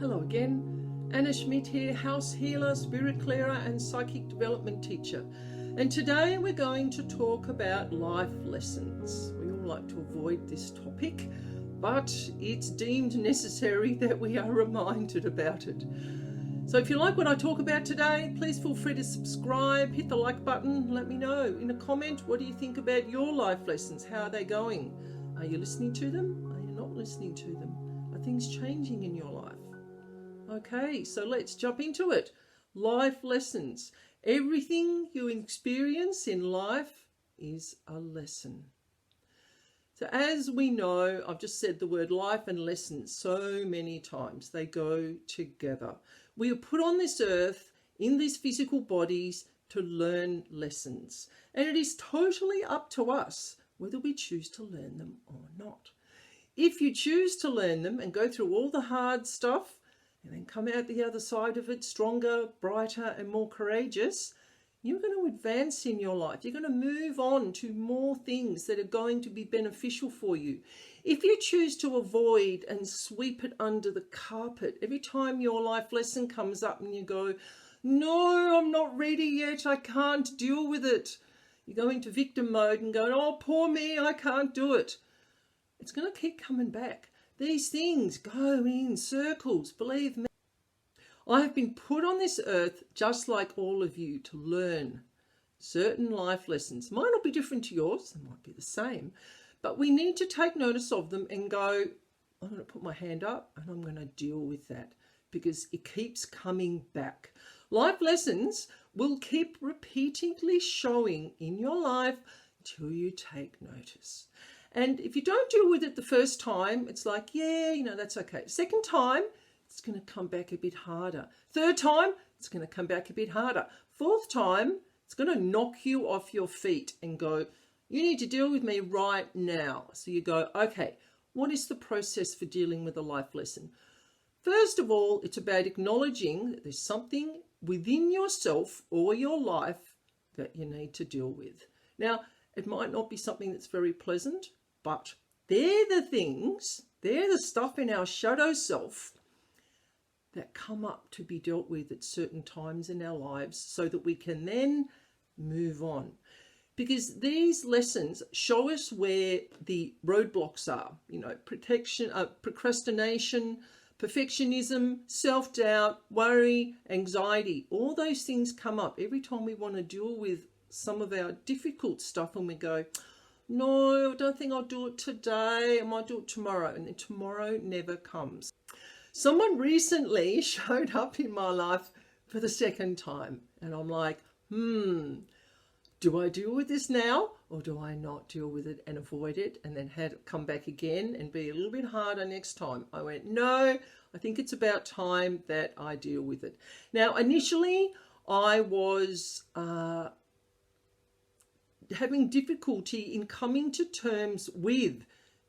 Hello again, Anna Schmidt here, house healer, spirit clearer and psychic development teacher. And today we're going to talk about life lessons. We all like to avoid this topic, but it's deemed necessary that we are reminded about it. So if you like what I talk about today, please feel free to subscribe, hit the like button, let me know in a comment, what do you think about your life lessons? How are they going? Are you listening to them? Are you not listening to them? Are things changing in your life? Okay, so let's jump into it. Life lessons. Everything you experience in life is a lesson. So as we know, I've just said the word life and lessons so many times. They go together. We are put on this earth in these physical bodies to learn lessons. And it is totally up to us whether we choose to learn them or not. If you choose to learn them and go through all the hard stuff, and then come out the other side of it stronger, brighter and more courageous, you're going to advance in your life. You're going to move on to more things that are going to be beneficial for you. If you choose to avoid and sweep it under the carpet, every time your life lesson comes up and you go, no, I'm not ready yet, I can't deal with it. You go into victim mode and go, oh, poor me, I can't do it. It's going to keep coming back. These things go in circles, believe me. I have been put on this earth, just like all of you, to learn certain life lessons. Might not be different to yours, they might be the same, but we need to take notice of them and go, I'm going to put my hand up and I'm going to deal with that because it keeps coming back. Life lessons will keep repeatedly showing in your life till you take notice. And if you don't deal with it the first time, it's like, yeah, that's okay. Second time, it's going to come back a bit harder. Third time, it's going to come back a bit harder. Fourth time, it's going to knock you off your feet and go, you need to deal with me right now. So you go, okay, what is the process for dealing with a life lesson? First of all, it's about acknowledging that there's something within yourself or your life that you need to deal with. Now, it might not be something that's very pleasant, but they're the things, they're the stuff in our shadow self that come up to be dealt with at certain times in our lives so that we can then move on. Because these lessons show us where the roadblocks are, procrastination, perfectionism, self-doubt, worry, anxiety. All those things come up every time we want to deal with some of our difficult stuff and we go, no, I don't think I'll do it today. I might do it tomorrow. And then tomorrow never comes. Someone recently showed up in my life for the second time. And I'm like, do I deal with this now or do I not deal with it and avoid it and then have it come back again and be a little bit harder next time? I went, no, I think it's about time that I deal with it. Now, initially, I was having difficulty in coming to terms with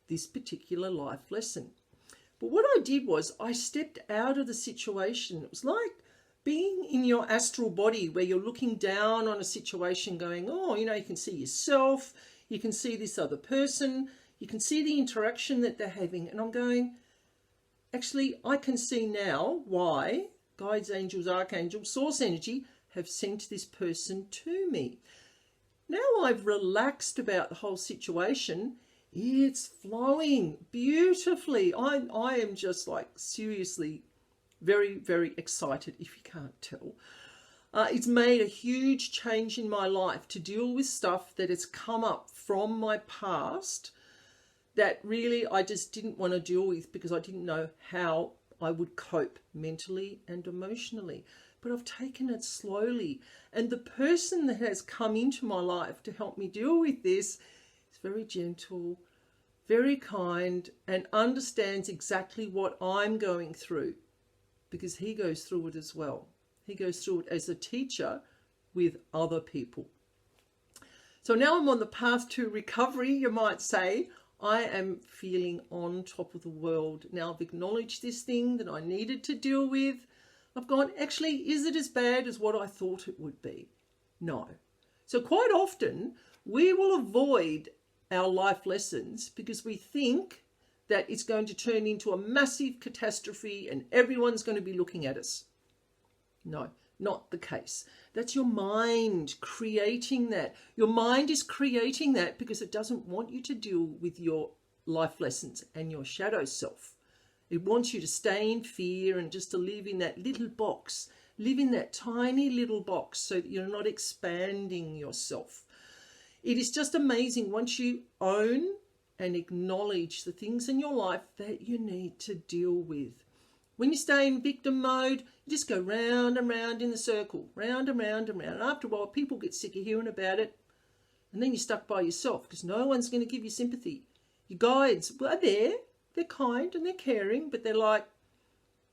this particular life lesson. But what I did was I stepped out of the situation. It was like being in your astral body where you're looking down on a situation going, oh, you can see yourself, you can see this other person, you can see the interaction that they're having. And I'm going, actually, I can see now why guides, angels, archangels, source energy have sent this person to me. Now I've relaxed about the whole situation, it's flowing beautifully. I am just like seriously very, very excited if you can't tell. It's made a huge change in my life to deal with stuff that has come up from my past that really I just didn't want to deal with because I didn't know how I would cope mentally and emotionally. But I've taken it slowly. And the person that has come into my life to help me deal with this is very gentle, very kind, and understands exactly what I'm going through because he goes through it as well. He goes through it as a teacher with other people. So now I'm on the path to recovery, you might say. I am feeling on top of the world. Now I've acknowledged this thing that I needed to deal with. I've gone, actually, is it as bad as what I thought it would be? No. So quite often we will avoid our life lessons because we think that it's going to turn into a massive catastrophe and everyone's going to be looking at us. No, not the case. That's your mind creating that. Your mind is creating that because it doesn't want you to deal with your life lessons and your shadow self. It wants you to stay in fear and just to live in that little box, live in that tiny little box so that you're not expanding yourself. It is just amazing once you own and acknowledge the things in your life that you need to deal with. When you stay in victim mode, you just go round and round in the circle, round and round and round. And after a while, people get sick of hearing about it. And then you're stuck by yourself because no one's going to give you sympathy. Your guides are there. They're kind and they're caring, but they're like,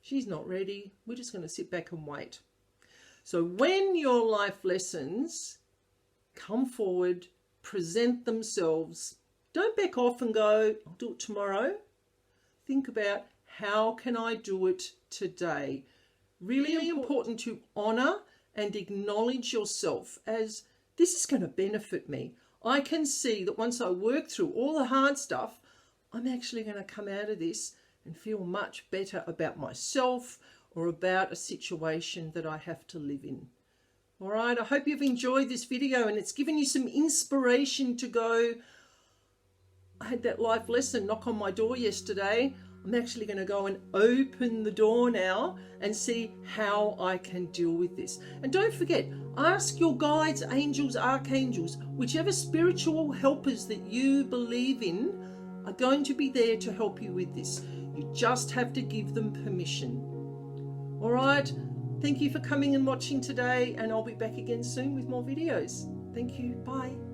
she's not ready. We're just going to sit back and wait. So when your life lessons come forward, present themselves, don't back off and go, I'll do it tomorrow. Think about, how can I do it today? Really important to honour and acknowledge yourself as this is going to benefit me. I can see that once I work through all the hard stuff, I'm actually going to come out of this and feel much better about myself or about a situation that I have to live in. All right, I hope you've enjoyed this video and it's given you some inspiration to go, I had that life lesson knock on my door yesterday. I'm actually going to go and open the door now and see how I can deal with this. And don't forget, ask your guides, angels, archangels, whichever spiritual helpers that you believe in are going to be there to help you with this. You just have to give them permission. All right, thank you for coming and watching today, and I'll be back again soon with more videos. Thank you. Bye.